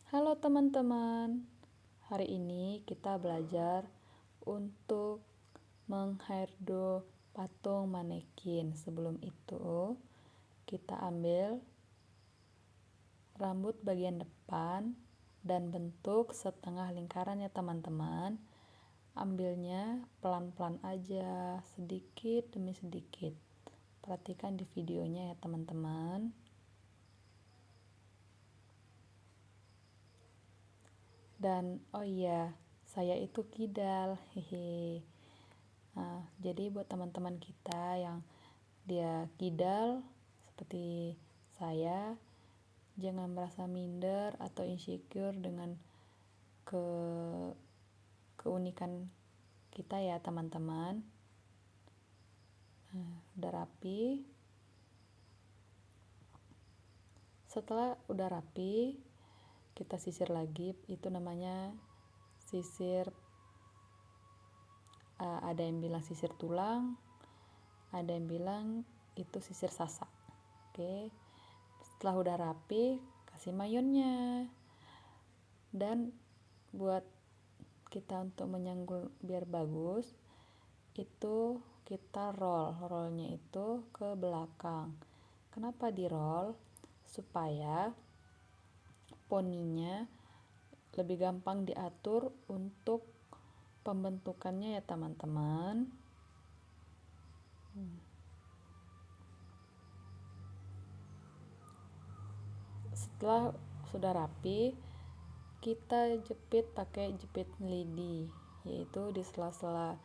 Halo teman-teman, hari ini kita belajar untuk menghairdo patung manekin. Sebelum itu, kita ambil rambut bagian depan dan bentuk setengah lingkaran ya teman-teman. Ambilnya pelan-pelan aja, sedikit demi sedikit. Perhatikan di videonya ya teman-teman. Dan oh iya, saya itu kidal, hehe. Nah, jadi buat teman-teman kita yang dia kidal seperti saya, jangan merasa minder atau insecure dengan ke keunikan kita ya teman-teman. Nah, udah rapi. Setelah udah rapi, kita sisir lagi. Itu namanya sisir. Ada yang bilang sisir tulang, ada yang bilang itu sisir sasa. Oke, setelah udah rapi, kasih mayonnya. Dan buat kita untuk menyanggul biar bagus, itu kita rollnya itu ke belakang. Kenapa di roll? Supaya poninya lebih gampang diatur untuk pembentukannya ya teman-teman. Setelah sudah rapi, kita jepit pakai jepit lidi, yaitu di sela-sela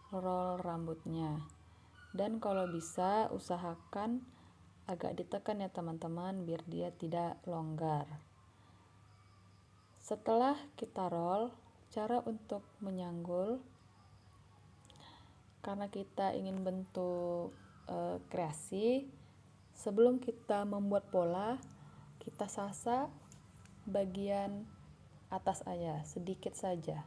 roll rambutnya. Dan kalau bisa usahakan agak ditekan ya teman-teman biar dia tidak longgar. Setelah kita roll, cara untuk menyanggul, karena kita ingin bentuk kreasi, sebelum kita membuat pola, kita sasa bagian atas aja, sedikit saja.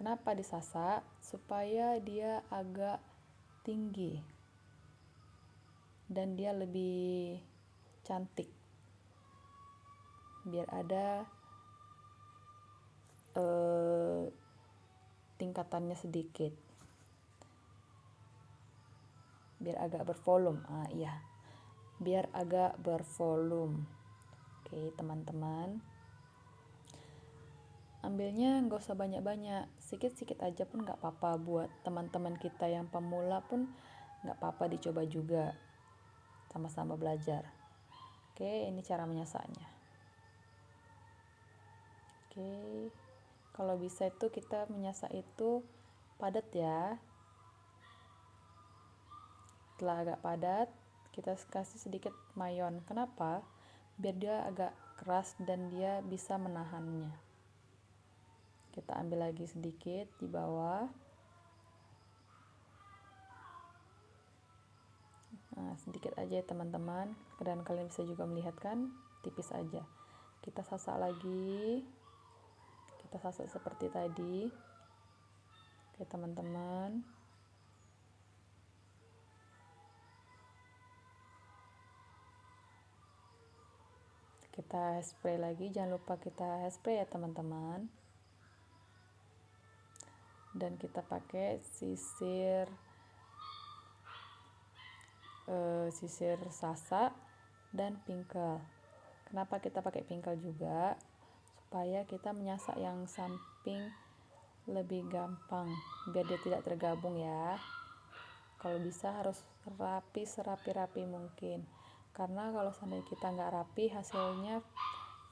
Kenapa disasa? Supaya dia agak tinggi dan dia lebih cantik, biar ada tingkatannya sedikit, biar agak bervolume. Iya, biar agak bervolume. Oke teman-teman, ambilnya nggak usah banyak-banyak, sedikit-sedikit aja pun nggak apa-apa. Buat teman-teman kita yang pemula pun nggak apa-apa, dicoba juga, sama-sama belajar. Oke, ini cara menyasanya. Oke, kalau bisa itu kita menyasa itu padat ya. Setelah agak padat, kita kasih sedikit mayon. Kenapa? Biar dia agak keras dan dia bisa menahannya. Kita ambil lagi sedikit di bawah. Nah, sedikit aja ya teman-teman, dan kalian bisa juga melihat kan, tipis aja. Kita sasak lagi, kita sasak seperti tadi. Oke teman-teman, kita hairspray lagi, jangan lupa kita hairspray ya teman-teman. Dan kita pakai sisir sasa dan pingkel. Kenapa kita pakai pingkel juga? Supaya kita menyasak yang samping lebih gampang, biar dia tidak tergabung ya. Kalau bisa harus rapi, serapi-rapi mungkin, karena kalau seandainya kita nggak rapi, hasilnya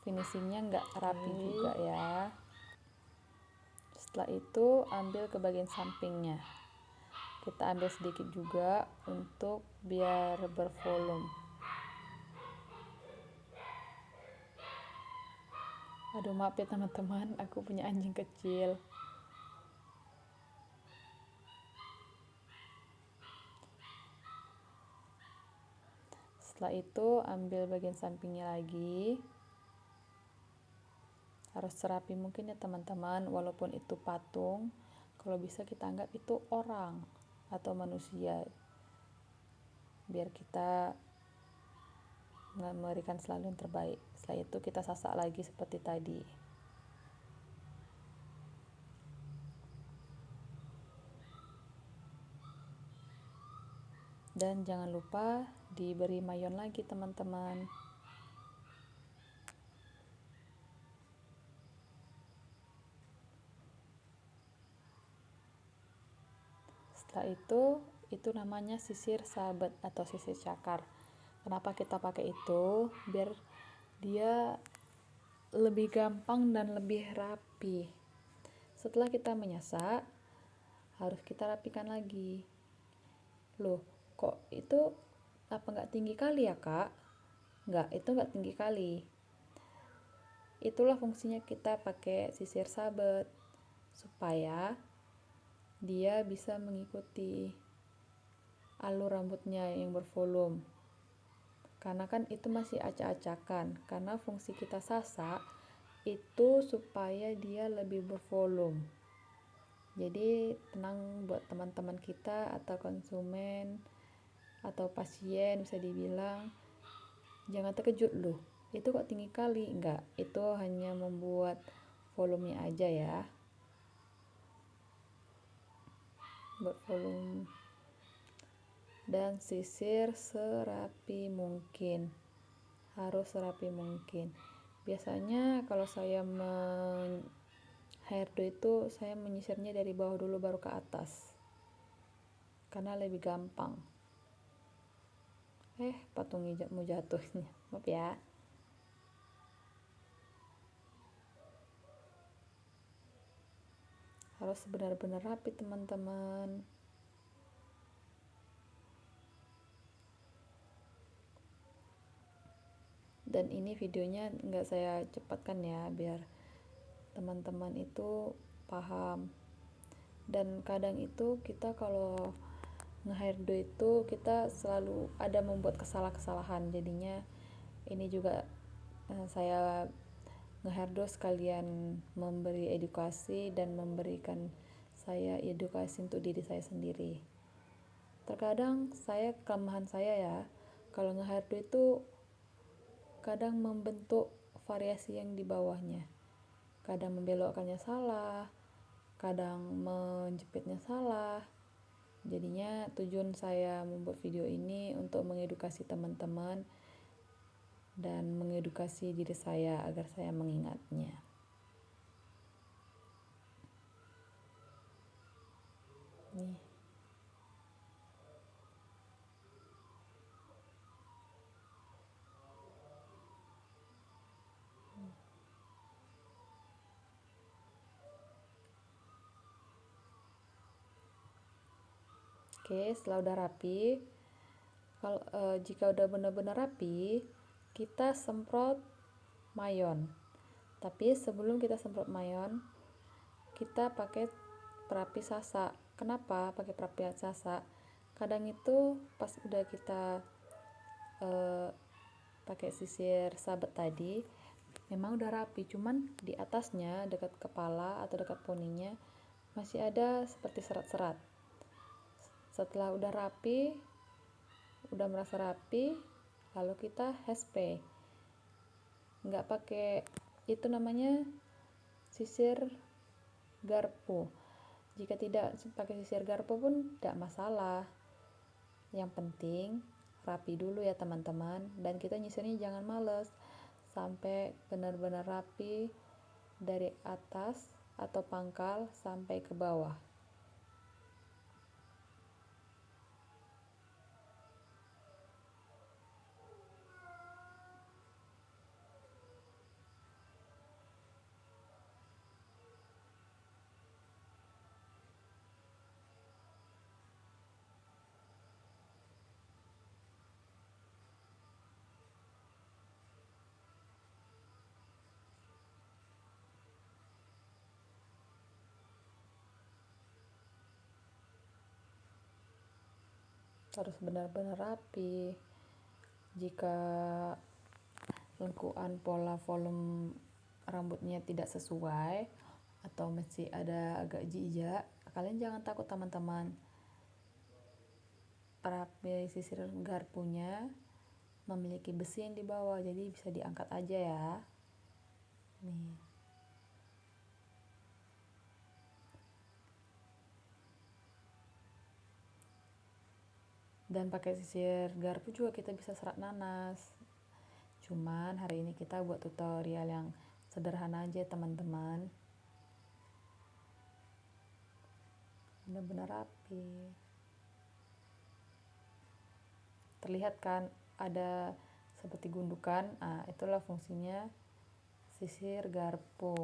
finishingnya nggak rapi juga ya. Setelah itu ambil ke bagian sampingnya, kita ambil sedikit juga untuk biar bervolume. Aduh maaf ya teman-teman, aku punya anjing kecil. Setelah itu ambil bagian sampingnya lagi, harus serapi mungkin ya teman-teman. Walaupun itu patung, kalau bisa kita anggap itu orang atau manusia, biar kita memberikan selalu yang terbaik. Setelah itu kita sasak lagi seperti tadi. Dan jangan lupa diberi mayon lagi teman-teman. Setelah itu namanya sisir sabet atau sisir cakar. Kenapa kita pakai itu? Biar dia lebih gampang dan lebih rapi. Setelah kita menyasak, harus kita rapikan lagi. Loh, kok itu apa nggak tinggi kali ya kak? Nggak, itu nggak tinggi kali. Itulah fungsinya kita pakai sisir sabet, supaya dia bisa mengikuti alur rambutnya yang bervolume. Karena kan itu masih acak-acakan, karena fungsi kita sasak itu supaya dia lebih bervolume. Jadi tenang buat teman-teman kita atau konsumen atau pasien, bisa dibilang jangan terkejut loh, itu kok tinggi kali. Enggak, itu hanya membuat volumenya aja ya, buat volume. Dan sisir serapi mungkin, harus serapi mungkin. Biasanya kalau saya hairdo itu saya menyisirnya dari bawah dulu baru ke atas, karena lebih gampang. Patung mau jatuhnya, maaf ya. Harus benar-benar rapi teman-teman. Dan ini videonya nggak saya cepatkan ya, biar teman-teman itu paham. Dan kadang itu kita kalau nge-hairdo itu kita selalu ada membuat kesalahan, jadinya ini juga saya nge-hairdo sekalian memberi edukasi dan memberikan saya edukasi untuk diri saya sendiri. Terkadang kelemahan saya ya, kalau nge-hairdo itu kadang membentuk variasi yang di bawahnya, kadang membelokkannya salah, kadang menjepitnya salah. Jadinya tujuan saya membuat video ini untuk mengedukasi teman-teman dan mengedukasi diri saya agar saya mengingatnya. Nih. Oke, setelah udah rapi, kalau jika udah benar-benar rapi, kita semprot mayon. Tapi sebelum kita semprot mayon, kita pakai perapi sasak. Kenapa pakai perapi sasak? Kadang itu pas udah kita pakai sisir sabet tadi, memang udah rapi, cuman di atasnya dekat kepala atau dekat poninya masih ada seperti serat-serat. Setelah udah rapi, udah merasa rapi, lalu kita hairspray. Nggak pakai, itu namanya sisir garpu. Jika tidak pakai sisir garpu pun tidak masalah. Yang penting rapi dulu ya teman-teman, dan kita nyisirnya jangan males, sampai benar-benar rapi dari atas atau pangkal sampai ke bawah. Harus benar-benar rapi. Jika lengkuan pola volume rambutnya tidak sesuai atau masih ada agak jijak, kalian jangan takut teman-teman. Perapi sisir garpunya memiliki besi yang di bawah, jadi bisa diangkat aja ya. Nih. Dan pakai sisir garpu juga kita bisa serat nanas. Cuman hari ini kita buat tutorial yang sederhana aja teman-teman. Benar-benar rapi. Terlihat kan ada seperti gundukan. Itulah fungsinya sisir garpu.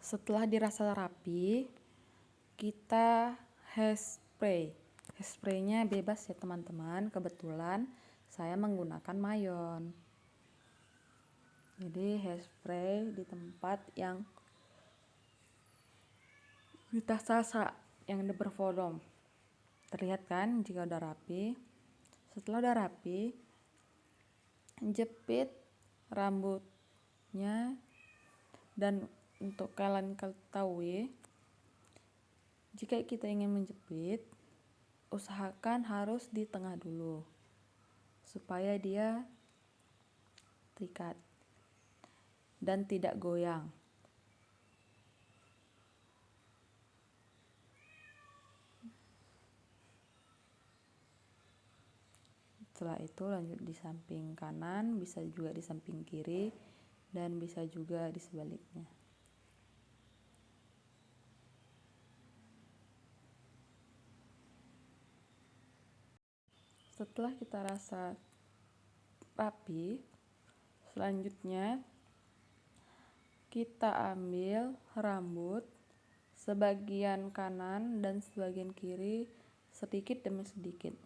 Setelah dirasa rapi, kita hairspray. Hairspraynya bebas ya teman-teman. Kebetulan saya menggunakan mayon. Jadi hairspray di tempat yang kita sasa, yang bervolume. Terlihat kan jika udah rapi. Setelah udah rapi, jepit rambutnya. Dan untuk kalian ketahui, jika kita ingin menjepit, usahakan harus di tengah dulu supaya dia terikat dan tidak goyang. Setelah itu lanjut di samping kanan, bisa juga di samping kiri, dan bisa juga di sebaliknya. Setelah kita rasa rapi, selanjutnya kita ambil rambut sebagian kanan dan sebagian kiri sedikit demi sedikit.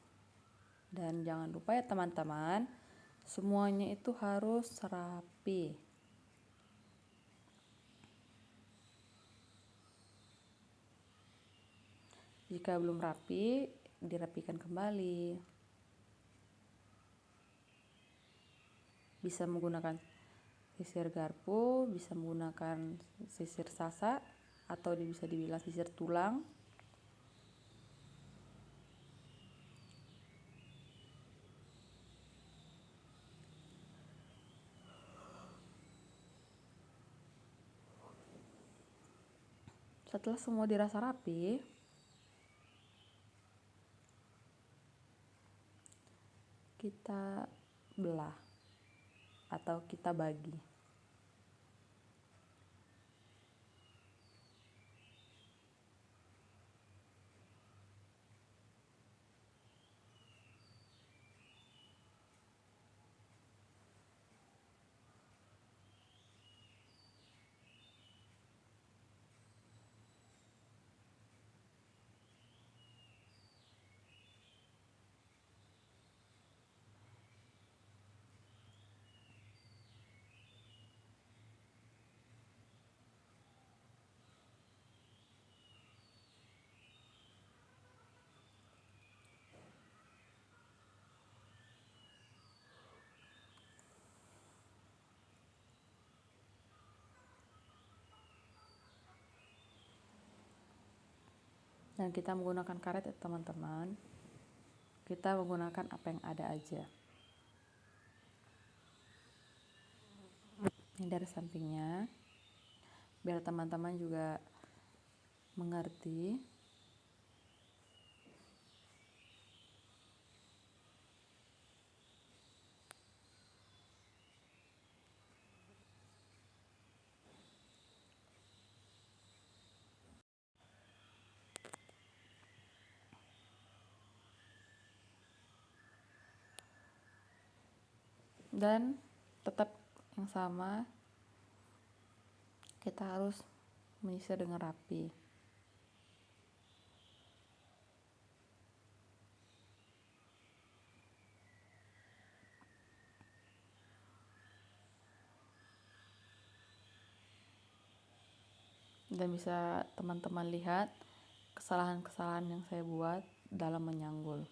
Dan jangan lupa ya teman-teman, semuanya itu harus rapi. Jika belum rapi, dirapikan kembali. Bisa menggunakan sisir garpu, bisa menggunakan sisir sasa, atau bisa dibilang sisir tulang. Setelah semua dirasa rapi, kita belah atau kita bagi. Dan kita menggunakan karet ya teman-teman. Kita menggunakan apa yang ada aja. Ini dari sampingnya, biar teman-teman juga mengerti. Dan tetap yang sama, kita harus menyisir dengan rapi. Dan bisa teman-teman lihat kesalahan-kesalahan yang saya buat dalam menyanggul.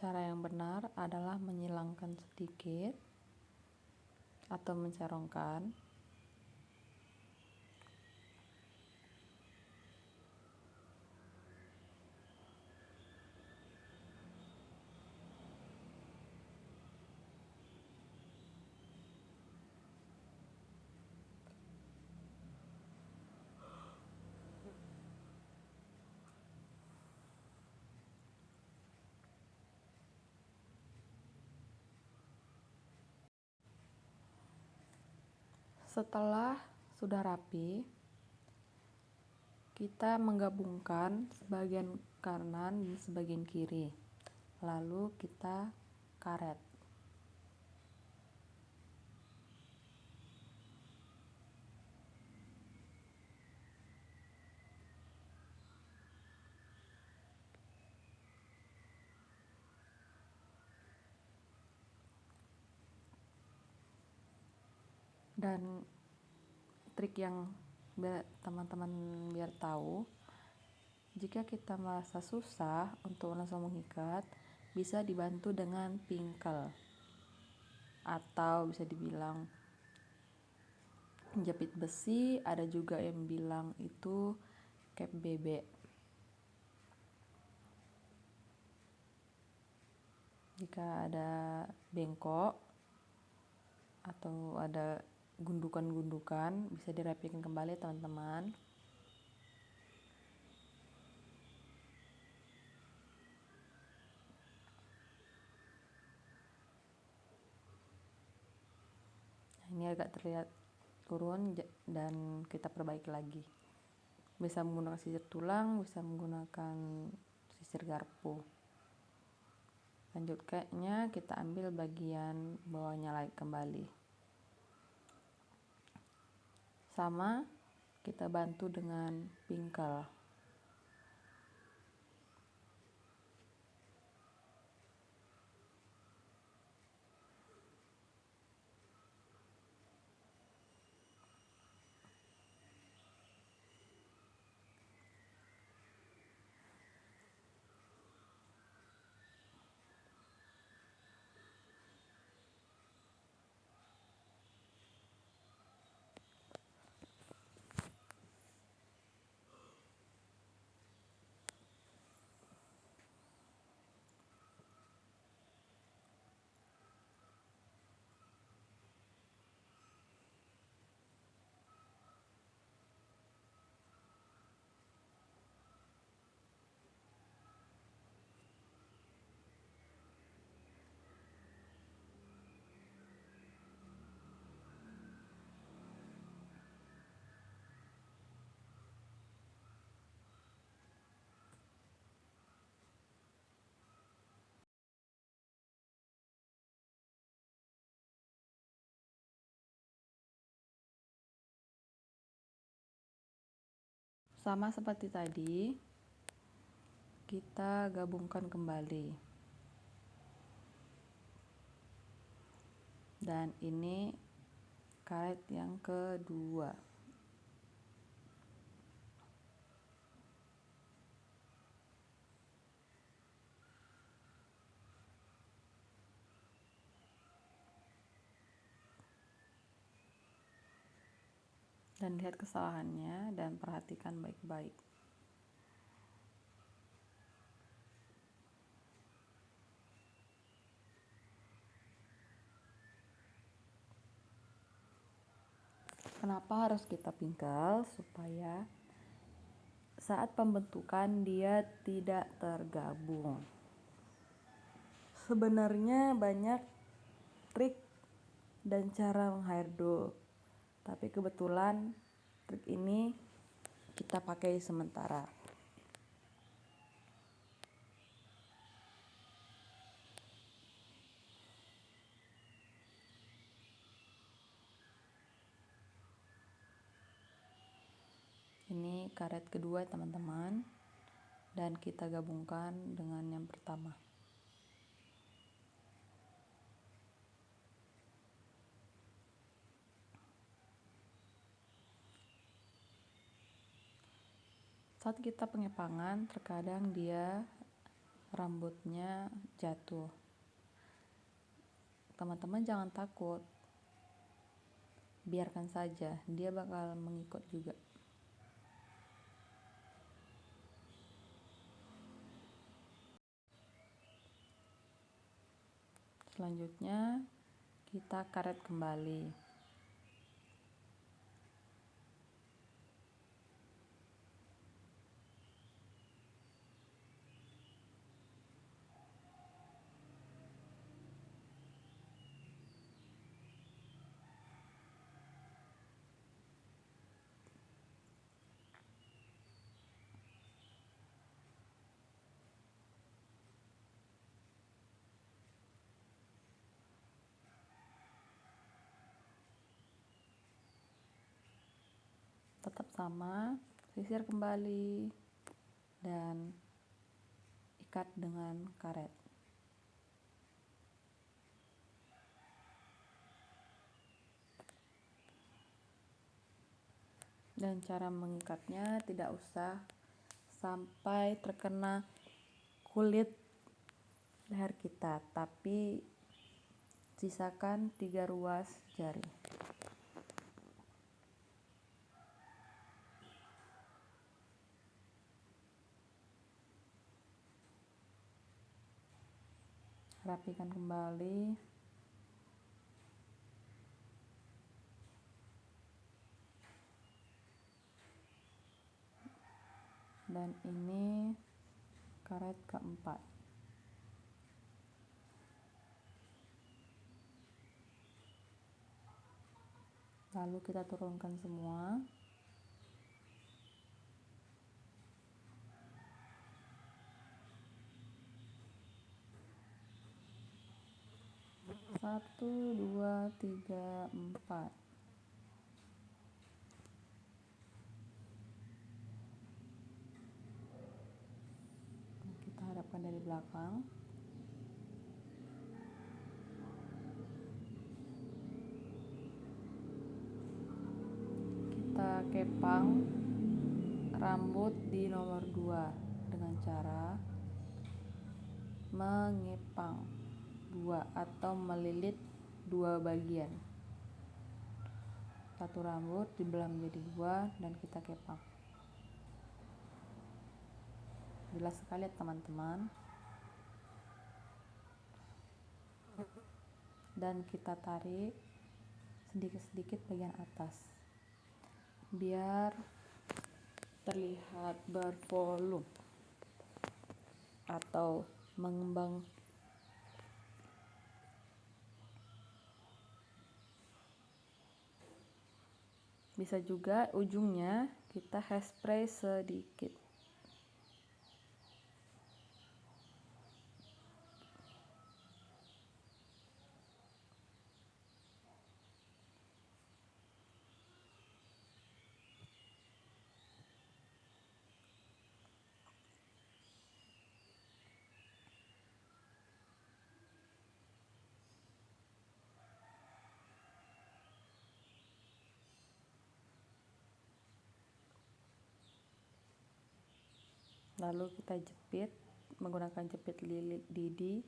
Cara yang benar adalah menyilangkan sedikit atau mencorongkan. Setelah sudah rapi, kita menggabungkan sebagian kanan dan sebagian kiri. Lalu kita karet. Dan trik yang teman-teman biar tahu, jika kita merasa susah untuk langsung mengikat, bisa dibantu dengan pingkel atau bisa dibilang jepit besi. Ada juga yang bilang itu cap bebek. Jika ada bengkok atau ada gundukan-gundukan, bisa dirapikan kembali teman-teman. Ini agak terlihat turun dan kita perbaiki lagi. Bisa menggunakan sisir tulang, bisa menggunakan sisir garpu. Lanjutnya kita ambil bagian bawahnya lagi kembali. Sama, kita bantu dengan pingkel. Sama seperti tadi, kita gabungkan kembali. Dan ini karet yang kedua. dan lihat kesalahannya dan perhatikan baik-baik. Kenapa harus kita pingkel? Supaya saat pembentukan dia tidak tergabung. Sebenarnya banyak trik dan cara menghairdo, tapi kebetulan trik ini kita pakai sementara. Ini karet kedua teman-teman, dan kita gabungkan dengan yang pertama. Saat kita pengepangan, terkadang dia rambutnya jatuh. Teman-teman jangan takut, biarkan saja, dia bakal mengikut juga. Selanjutnya kita karet kembali. Tetap sama, sisir kembali dan ikat dengan karet. Dan cara mengikatnya tidak usah sampai terkena kulit leher kita, tapi sisakan 3 ruas jari. Rapikan kembali. Dan ini karet keempat. Lalu kita turunkan semua. Satu, dua, tiga, empat. Kita hadapkan dari belakang. Kita kepang rambut di nomor 2 dengan cara mengepang 2 atau melilit 2 bagian. Satu rambut dibelah menjadi 2 dan kita kepang. Jelas sekali teman-teman. Dan kita tarik sedikit-sedikit bagian atas biar terlihat bervolume atau mengembang. Bisa juga ujungnya kita hairspray sedikit. Lalu kita jepit menggunakan jepit lilit didi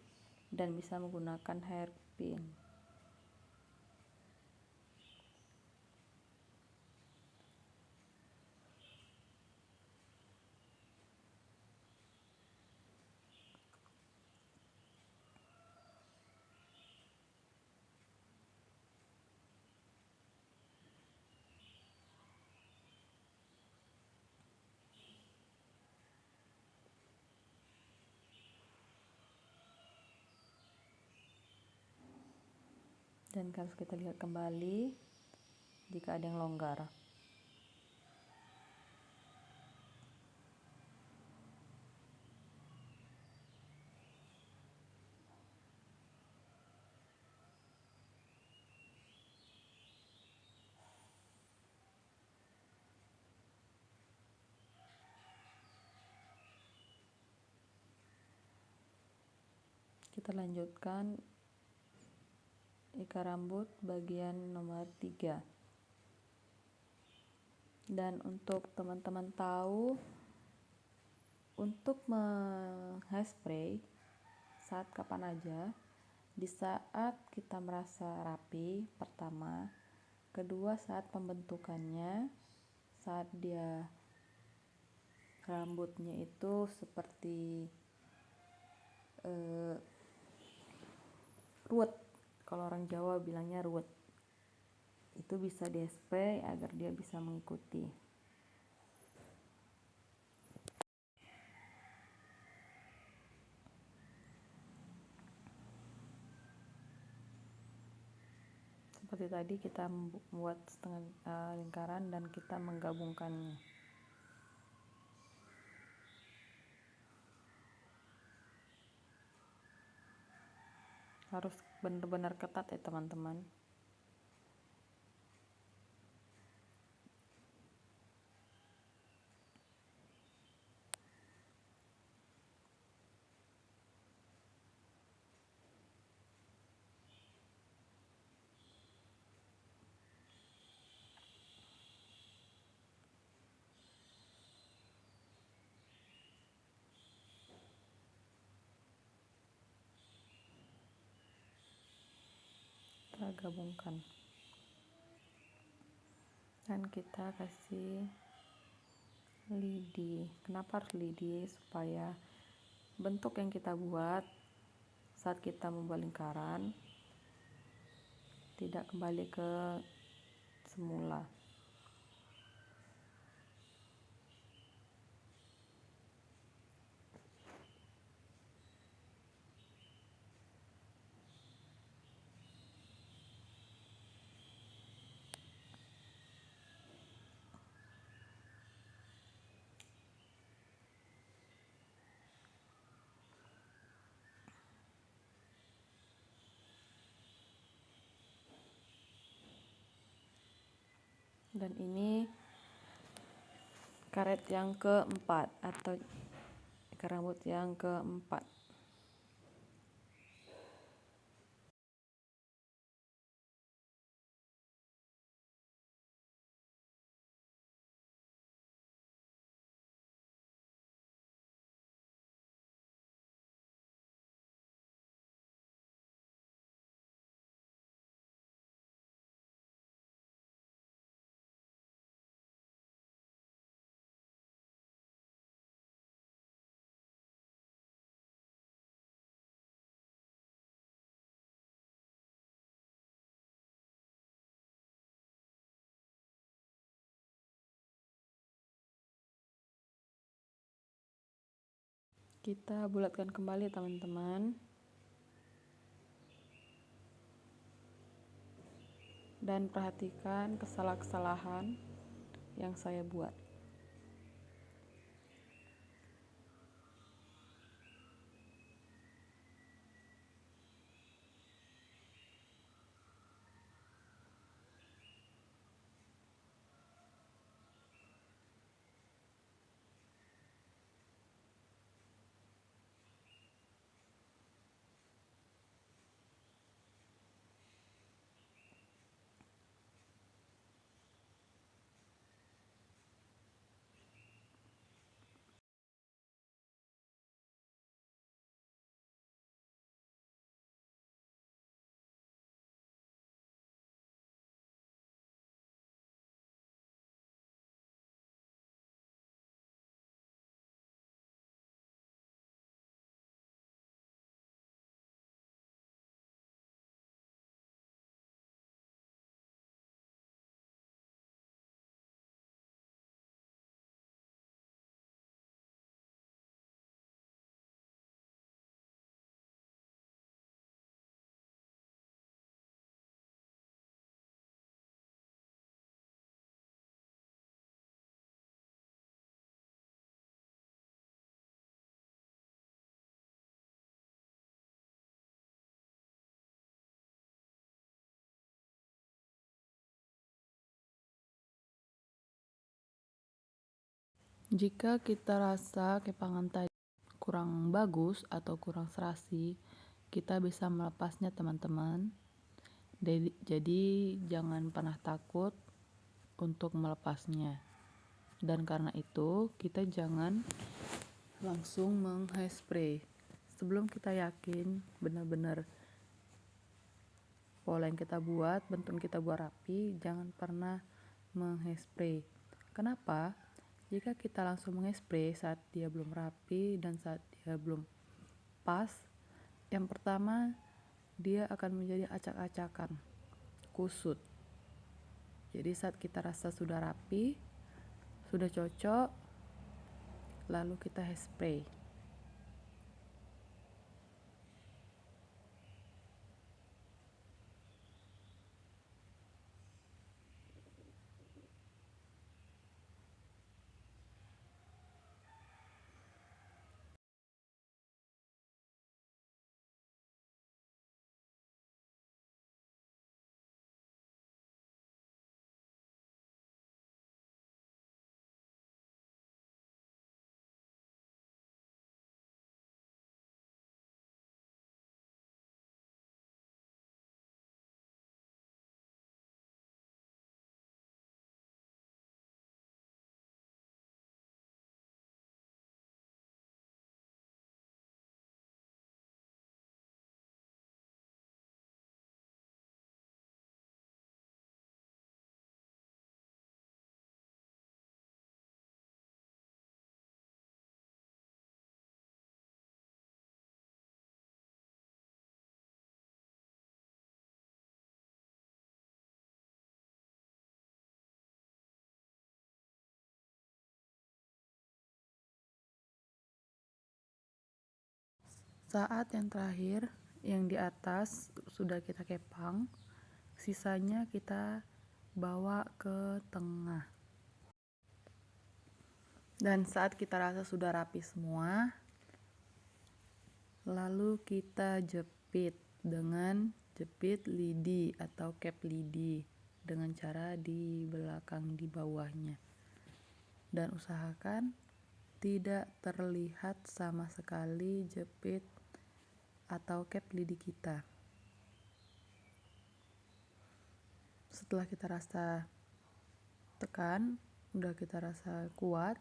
dan bisa menggunakan hairpin. Dan harus kita lihat kembali jika ada yang longgar. Kita lanjutkan ikat rambut bagian nomor 3. Dan untuk teman-teman tahu, untuk hairspray saat kapan aja, di saat kita merasa rapi pertama, kedua saat pembentukannya, saat dia rambutnya itu seperti ruwet, kalau orang Jawa bilangnya ruwet, itu bisa di spray agar dia bisa mengikuti. Seperti tadi kita membuat setengah lingkaran dan kita menggabungkannya. Harus benar-benar ketat ya teman-teman. Kita gabungkan dan kita kasih lidi. Kenapa harus lidi? Supaya bentuk yang kita buat saat kita membuat lingkaran tidak kembali ke semula. Dan ini karet yang keempat atau ikat rambut yang keempat. Kita bulatkan kembali teman-teman, dan perhatikan kesalahan-kesalahan yang saya buat. Jika kita rasa kepangan tadi kurang bagus atau kurang serasi, kita bisa melepasnya teman-teman. Jadi jangan pernah takut untuk melepasnya. Dan karena itu kita jangan langsung menghairspray. Sebelum kita yakin benar-benar pola yang kita buat, bentuk yang kita buat rapi, jangan pernah menghairspray. Kenapa? Jika kita langsung menghairspray saat dia belum rapi dan saat dia belum pas, yang pertama dia akan menjadi acak-acakan, kusut. Jadi saat kita rasa sudah rapi, sudah cocok, lalu kita hairspray. Saat yang terakhir, yang di atas sudah kita kepang, sisanya kita bawa ke tengah. Dan saat kita rasa sudah rapi semua, lalu kita jepit dengan jepit lidi atau cap lidi dengan cara di belakang di bawahnya. Dan usahakan tidak terlihat sama sekali jepit atau cap lidi kita. Setelah kita rasa tekan, udah kita rasa kuat,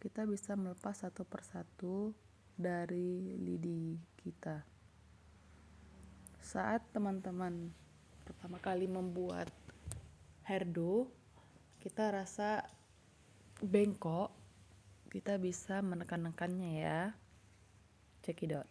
kita bisa melepas satu persatu dari lidi kita. Saat teman-teman pertama kali membuat hairdo, kita rasa bengkok, kita bisa menekan-nekannya ya. Cekidot.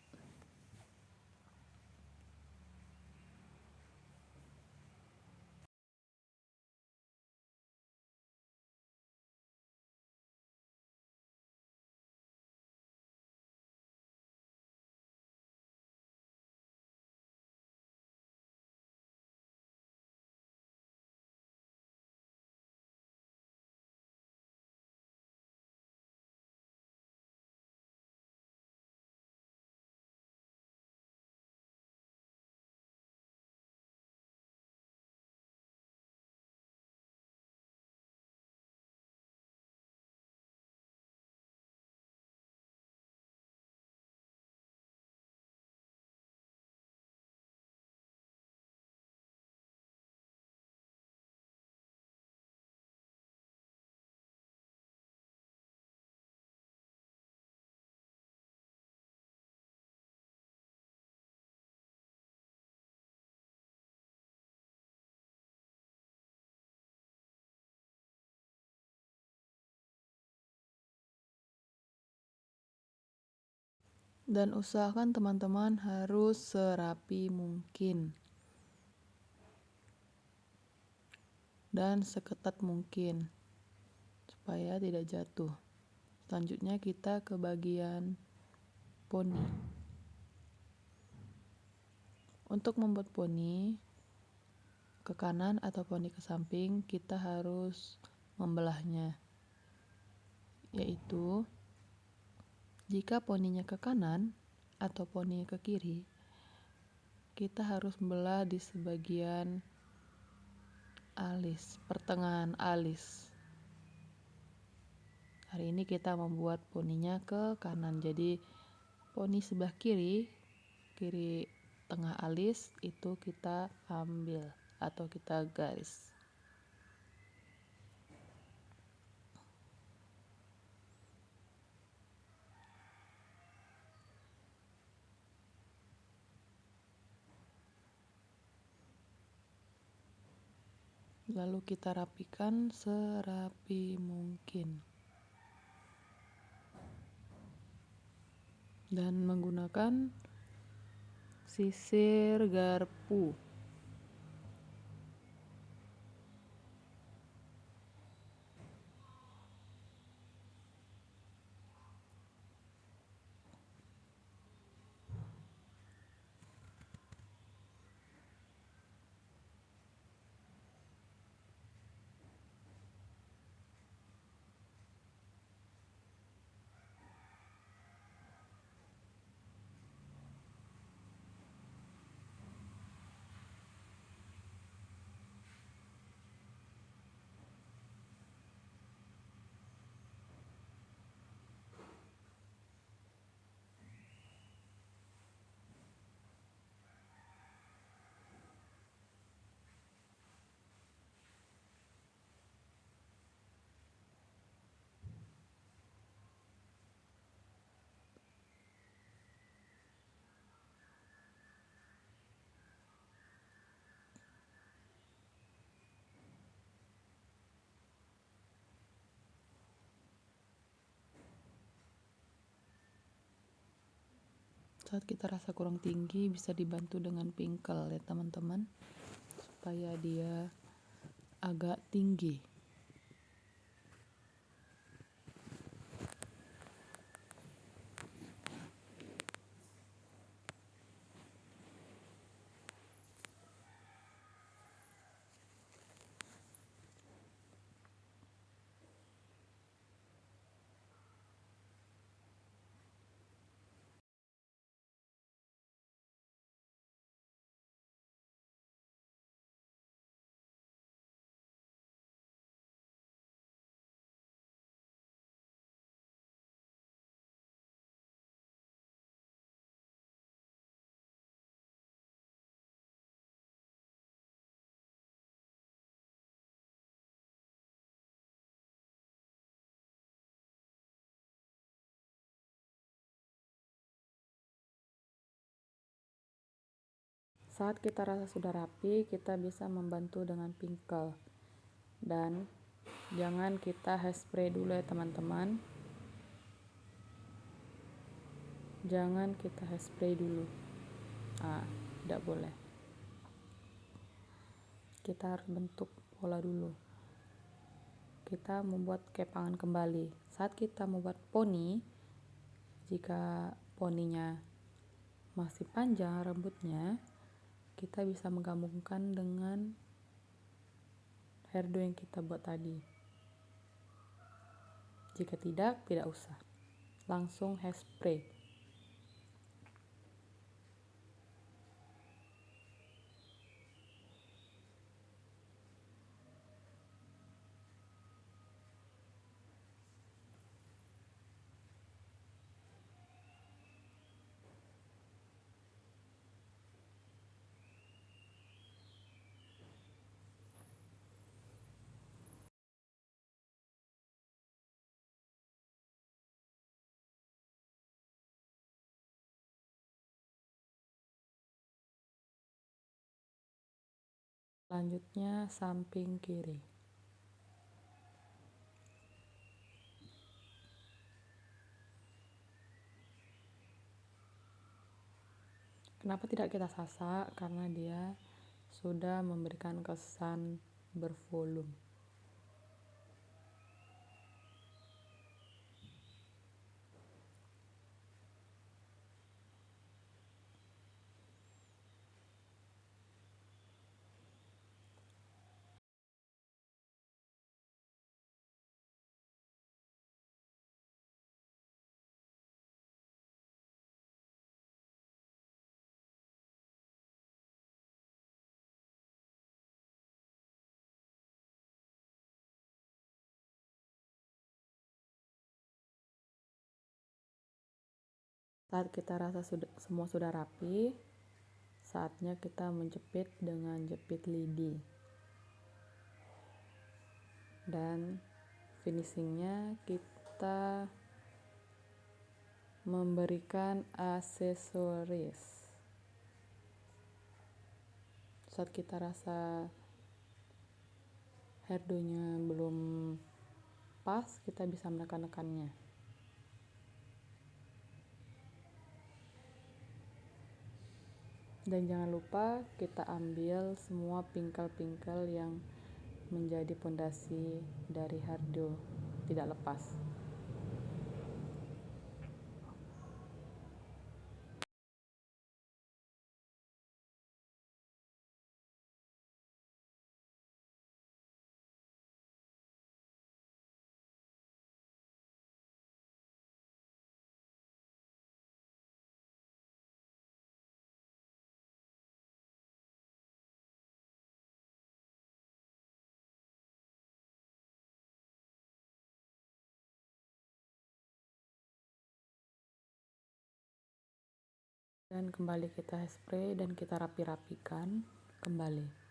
Dan usahakan teman-teman harus serapi mungkin dan seketat mungkin supaya tidak jatuh. Selanjutnya kita ke bagian poni. Untuk membuat poni ke kanan atau poni ke samping, kita harus membelahnya, yaitu jika poninya ke kanan atau poninya ke kiri, kita harus membelah di sebagian alis, pertengahan alis. Hari ini kita membuat poninya ke kanan, jadi poni sebelah kiri tengah alis itu kita ambil atau kita garis. Lalu kita rapikan serapi mungkin. Dan menggunakan sisir garpu. Saat kita rasa kurang tinggi, bisa dibantu dengan pingkel ya teman-teman, supaya dia agak tinggi. Saat kita rasa sudah rapi, kita bisa membantu dengan pingkel. Dan jangan kita hairspray dulu ya teman-teman. Jangan kita hairspray dulu. Tidak boleh. Kita harus bentuk pola dulu. Kita membuat kepangan kembali. Saat kita membuat poni, jika poninya masih panjang rambutnya, kita bisa menggabungkan dengan hairdo yang kita buat tadi. Jika tidak usah. Langsung hairspray. Selanjutnya samping kiri. Kenapa tidak kita sasak? Karena dia sudah memberikan kesan bervolume. Saat kita rasa semua sudah rapi, saatnya kita menjepit dengan jepit lidi. Dan finishingnya kita memberikan aksesoris. Saat kita rasa hairdo-nya belum pas, kita bisa menekan-nekannya. Dan jangan lupa kita ambil semua pingkel-pingkel yang menjadi pondasi dari hairdo, tidak lepas. Dan kembali kita hairspray dan kita rapi-rapikan kembali.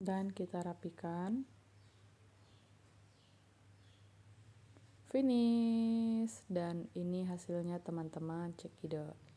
Dan kita rapikan. Finish. Dan ini hasilnya teman-teman, cekidot.